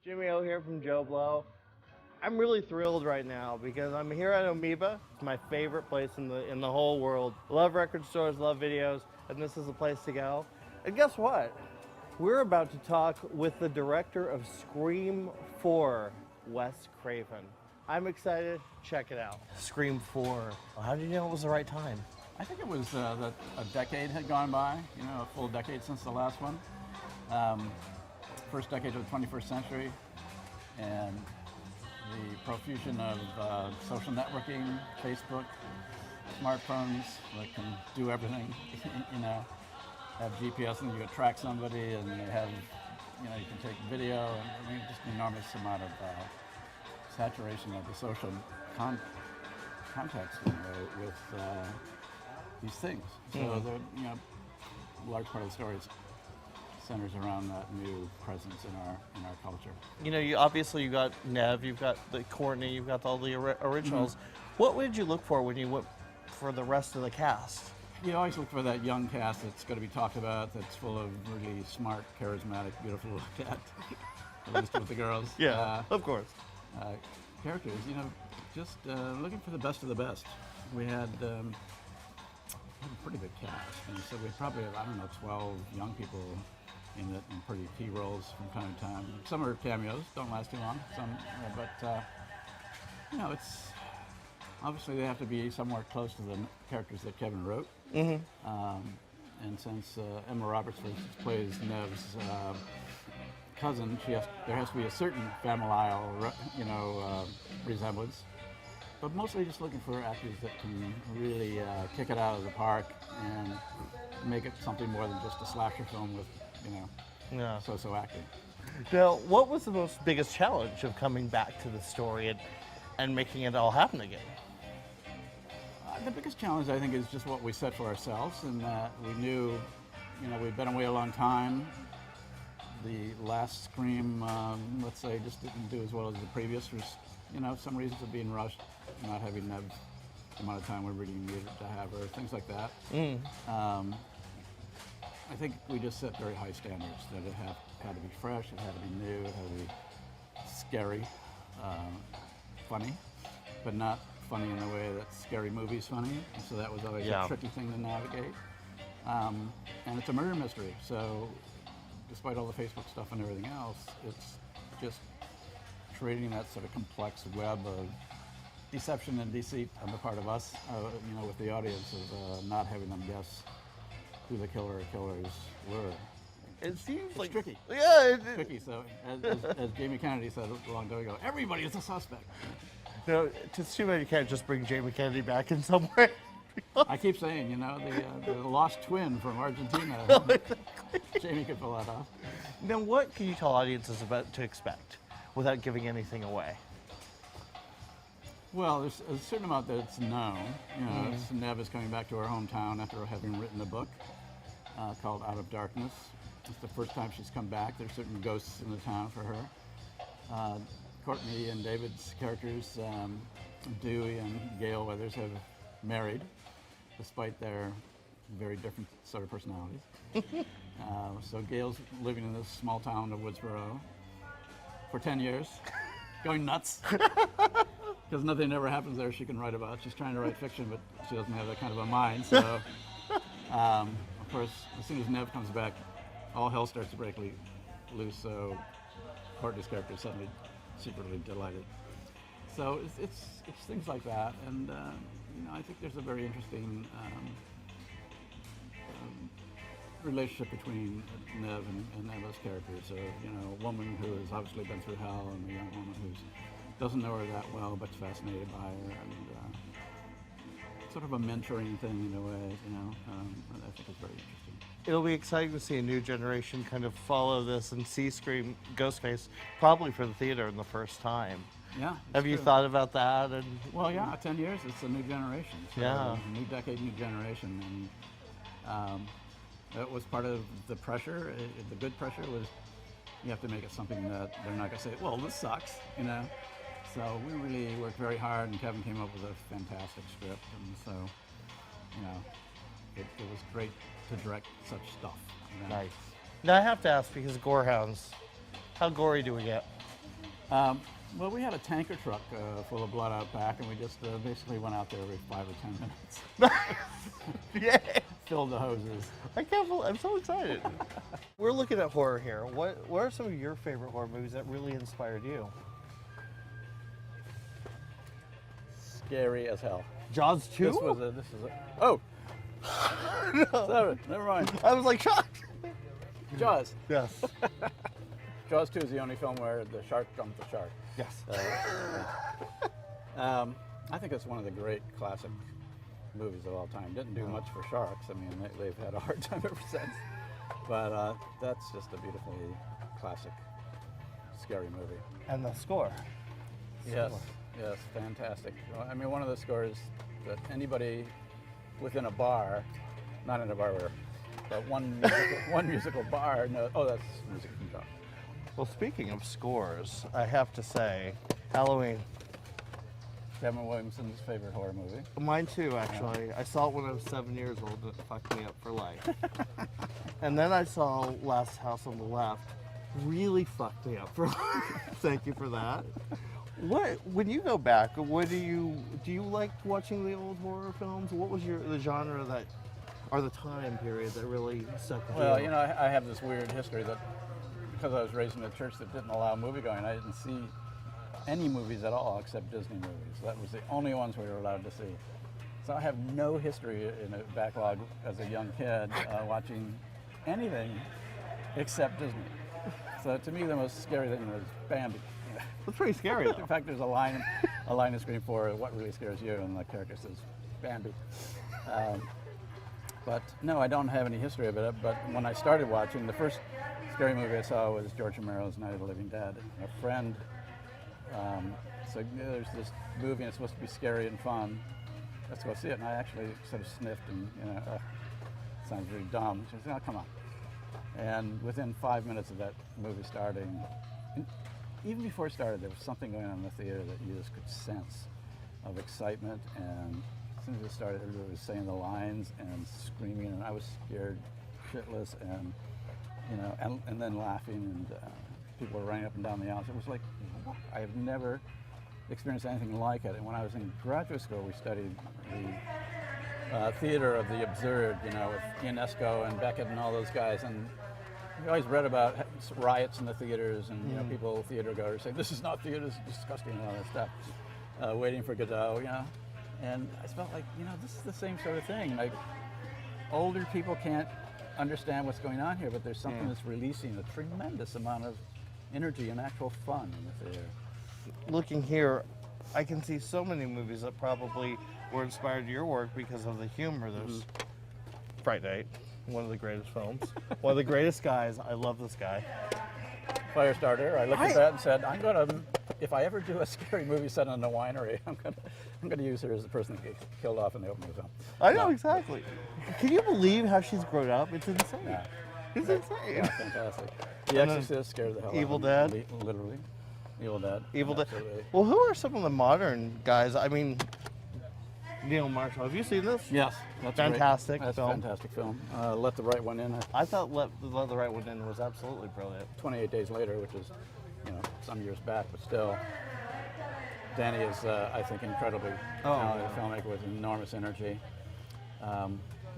JimmyO here from JoBlo. I'm really thrilled right now because I'm here at Amoeba. It's my favorite place in the whole world. Love record stores, love videos, and this is the place to go. And guess what? We're about to talk with the director of Scream 4, Wes Craven. I'm excited. Check it out. Scream 4. How did you know it was the right time? I think it was that a decade had gone by, a full decade since the last one. First decade of the 21st century, and the profusion of social networking, Facebook, smartphones that can do everything, have GPS and you can track somebody, and they have, you can take video, and I mean, just an enormous amount of saturation of the social context with these things. So a large part of the story centers around that new presence in our culture. You obviously you got Nev, you've got the Courtney, you've got all the originals. Mm-hmm. What would you look for when you went for the rest of the cast? You always look for that young cast that's going to be talked about, that's full of really smart, charismatic, beautiful to look at, at least with the girls. Yeah, of course. Characters, just looking for the best of the best. We had a pretty big cast, and so we probably have, 12 young people in pretty key roles from time to time. Some are cameos, don't last too long. Some, but it's obviously they have to be somewhere close to the characters that Kevin wrote. Mm-hmm. And since Emma Roberts plays Nev's cousin, there has to be a certain familial, resemblance. But mostly just looking for actors that can really kick it out of the park and make it something more than just a slasher film with, so-so acting. Now, what was the biggest challenge of coming back to the story and making it all happen again? The biggest challenge, I think, is just what we set for ourselves, and that we knew, we'd been away a long time. The last Scream, let's say, just didn't do as well as the previous. For, some reasons of being rushed, not having the amount of time we really needed to have, or things like that. I think we just set very high standards, that it had to be fresh, it had to be new, it had to be scary, funny, but not funny in the way that scary movies funny. And so that was always a tricky thing to navigate. And it's a murder mystery, so despite all the Facebook stuff and everything else, it's just creating that sort of complex web of deception and deceit on the part of us, with the audience, of not having them guess who the killer or killers were. It seems it's like tricky. Yeah, it's tricky. So, as Jamie Kennedy said a long time ago, everybody is a suspect. No, it's too bad you can't just bring Jamie Kennedy back in some way. I keep saying, the lost twin from Argentina. Jamie could pull that off. Now, what can you tell audiences about to expect without giving anything away? Well, there's a certain amount that's known. Nev is coming back to her hometown after having written a book called Out of Darkness. It's the first time she's come back. There's certain ghosts in the town for her. Courtney and David's characters, Dewey and Gail Weathers, have married, despite their very different sort of personalities. So Gail's living in this small town of Woodsboro for 10 years, going nuts. Because nothing ever happens there she can write about. She's trying to write fiction, but she doesn't have that kind of a mind. So, of course, as soon as Nev comes back, all hell starts to break loose. So Courtney's character is suddenly secretly delighted. So it's things like that, and I think there's a very interesting relationship between Nev and Emma's characters. So, a woman who has obviously been through hell, and a young woman who doesn't know her that well, but's fascinated by her, and sort of a mentoring thing in a way, I think it's very interesting. It'll be exciting to see a new generation kind of follow this and see Scream Ghostface probably for the theater in the first time. Yeah. Have you thought about that? Well, yeah, 10 years, it's a new generation. So yeah. New decade, new generation. And that was part of the pressure. The good pressure was you have to make it something that they're not going to say, well, this sucks, So we really worked very hard, and Kevin came up with a fantastic script. And so, it was great to direct such stuff. Nice. Now I have to ask, because Gorehounds, how gory do we get? Well, we had a tanker truck full of blood out back, and we just basically went out there every 5 or 10 minutes. Yeah. Filled the hoses. I can't believe, I'm so excited. We're looking at horror here. What are some of your favorite horror movies that really inspired you? Scary as hell. Jaws 2? This is a, oh! No. Sorry, never mind. I was like shocked. Jaws. Yes. Jaws 2 is the only film where the shark jumped the shark. Yes. I think it's one of the great classic movies of all time. Didn't do much for sharks. I mean, they've had a hard time ever since. But that's just a beautifully classic, scary movie. And the score. Yes, yes, fantastic. Well, I mean, one of the scores that anybody within a bar, not in a bar, but one musical bar knows. Oh, that's music from Jaws. Well, speaking of scores, I have to say, Halloween. Kevin Williamson's favorite horror movie. Mine too, actually. I saw it when I was 7 years old, and it fucked me up for life. And then I saw Last House on the Left. Really fucked me up for life. Thank you for that. When you go back, what do you like watching the old horror films? What was the genre that, or the time period that really stuck with you? Well, you know, I have this weird history that because I was raised in a church that didn't allow movie going, I didn't see any movies at all except Disney movies. That was the only ones we were allowed to see. So I have no history in a backlog as a young kid watching anything except Disney. So to me, the most scary thing was Bambi. That's pretty scary, though. In fact, there's a line in Scream 4, what really scares you? And the character says, Bambi. But no, I don't have any history of it. But when I started watching, the first scary movie I saw was George Romero's Night of the Living Dead. A friend, so there's this movie and it's supposed to be scary and fun. Let's go see it. And I actually sort of sniffed and, sounds really dumb. She said, oh, come on. And within 5 minutes of that movie starting, even before it started, there was something going on in the theater that you just could sense of excitement. And as soon as it started, everybody was saying the lines and screaming, and I was scared shitless, and and then laughing, and people were running up and down the aisles. It was like, I have never experienced anything like it. And when I was in graduate school, we studied the theater of the absurd, with Ian Esco and Beckett and all those guys. And we always read about riots in the theaters and people, theater goers, saying, this is not theater, this is disgusting, and all that stuff, waiting for Godot, And I felt like, this is the same sort of thing. Like, older people can't understand what's going on here, but there's something that's releasing a tremendous amount of energy and actual fun in the theater. Looking here, I can see so many movies that probably were inspired to your work because of the humor. There's Fright Night, one of the greatest films. One of the greatest guys. I love this guy. Firestarter. I looked at that and said, if I ever do a scary movie set in a winery, I'm gonna use her as the person that gets killed off in the opening of the film. I know, exactly. Can you believe how she's grown up? It's insane. Yeah. It's insane. Yeah, fantastic. The Exorcist scared the hell out of me. Evil Dead. Literally. Evil Dead. Evil Dead. Absolutely. Well, who are some of the modern guys? I mean, Neil Marshall. Have you seen this? Yes, that's fantastic great. That's film. a fantastic film. Let the Right One In. I thought Let the Right One In was absolutely brilliant. 28 Days Later, which is, some years back, but still, Danny is, I think, incredibly talented filmmaker with enormous energy.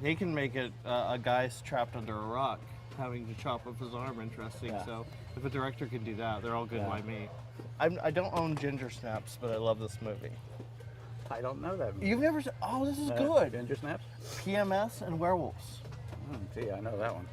He can make it a guy trapped under a rock having to chop off his arm interesting. Yeah. So if a director can do that, they're all good by me. I don't own Ginger Snaps, but I love this movie. I don't know that movie. You've never seen? Oh, this is good. Ginger Snaps? PMS and Werewolves. Gee, I know that one.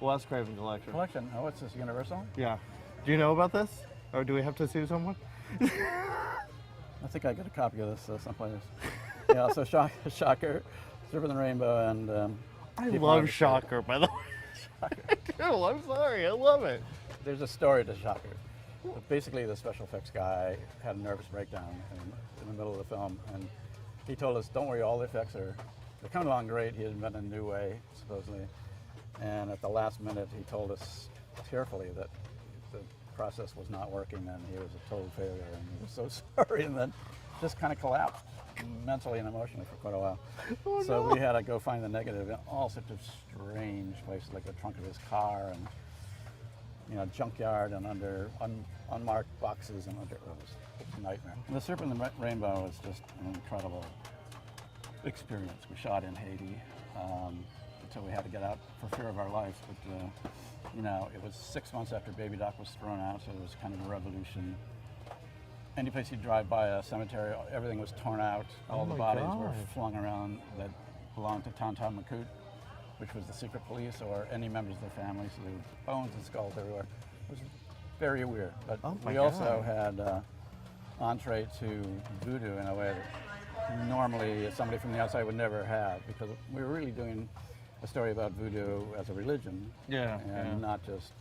Wes Craven collection. Oh, what's this, Universal? Yeah. Do you know about this? Or do we have to sue someone? I think I got a copy of this someplace. Yeah, so Shocker, Stripper the Rainbow, and... I love Shocker, by the way. Shocker. I'm sorry, I love it. There's a story to Shocker. Basically, the special effects guy had a nervous breakdown in the middle of the film, and he told us, don't worry, all the effects they're coming along great. He had invented a new way, supposedly. And at the last minute, he told us tearfully that the process was not working, and he was a total failure, and he was so sorry, and then just kind of collapsed. mentally and emotionally for quite a while. Oh, So no. we had to go find the negative in all sorts of strange places, like the trunk of his car and junkyard and under unmarked boxes and under. It was a nightmare. The Serpent and the Rainbow was just an incredible experience. We shot in Haiti until we had to get out for fear of our lives. But it was 6 months after Baby Doc was thrown out, so it was kind of a revolution. Any place you drive by a cemetery, everything was torn out. All the bodies were flung around that belonged to Tonton Macoute, which was the secret police, or any members of their family. So there were bones and skulls everywhere. It was very weird. But we also had entree to voodoo in a way that normally somebody from the outside would never have, because we were really doing a story about voodoo as a religion, and not just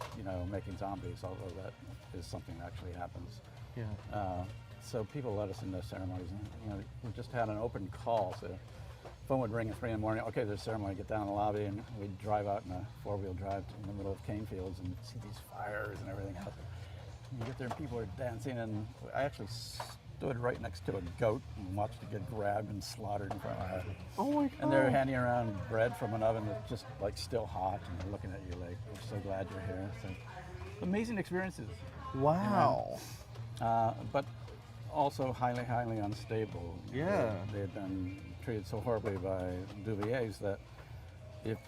making zombies, although that is something that actually happens. Yeah. So people let us into ceremonies, and we just had an open call. So phone would ring at 3 in the morning. Okay, there's a ceremony. Get down in the lobby, and we'd drive out in a 4-wheel drive in the middle of cane fields and see these fires and everything else. And you get there, and people are dancing, and I actually stood right next to a goat and watched it get grabbed and slaughtered in front of my eyes. Oh my God. And they're handing around bread from an oven that's just like still hot, and they're looking at you like, "We're so glad you're here." So amazing experiences. Wow. But also highly, highly unstable. Yeah. They had been treated so horribly by Duvaliers that if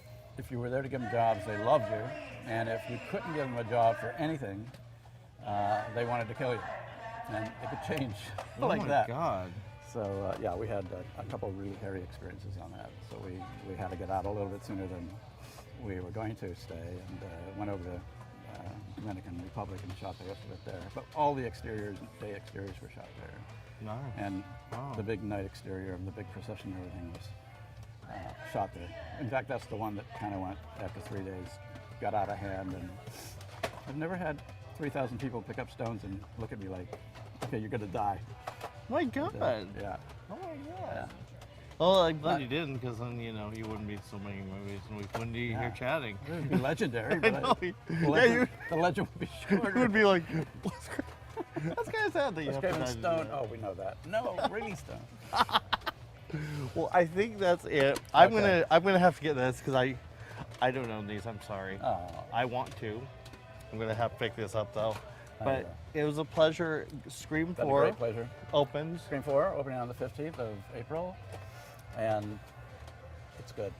you were there to give them jobs, they loved you, and if you couldn't give them a job for anything, they wanted to kill you, and it could change like that. Oh my God. So we had a couple of really hairy experiences on that. So we had to get out a little bit sooner than we were going to stay, and went over to Dominican Republic and shot the rest of it there. But all the day exteriors were shot there. Nice. And the big night exterior of the big procession and everything was shot there. In fact, that's the one that kind of went after 3 days, got out of hand. And I've never had 3,000 people pick up stones and look at me like, "Okay, you're gonna die." My God. Yeah. Oh my God. Yeah. Well, I'm glad you didn't, because then you wouldn't be in so many movies, and we wouldn't be here chatting. It would be legendary, I but know. the legend would be shorter. It would be like, that's kind of sad that you Wes have to Craven die to do Stone. that. Oh, we know that. No, really Stone. Well, I think that's it. Okay. I'm gonna have to get this because I don't own these. I'm sorry. Oh. I want to. I'm gonna have to pick this up though. I But know. it was a pleasure. Scream Been a 4 great pleasure. opens. Scream 4 opening on the 15th of April, and it's good.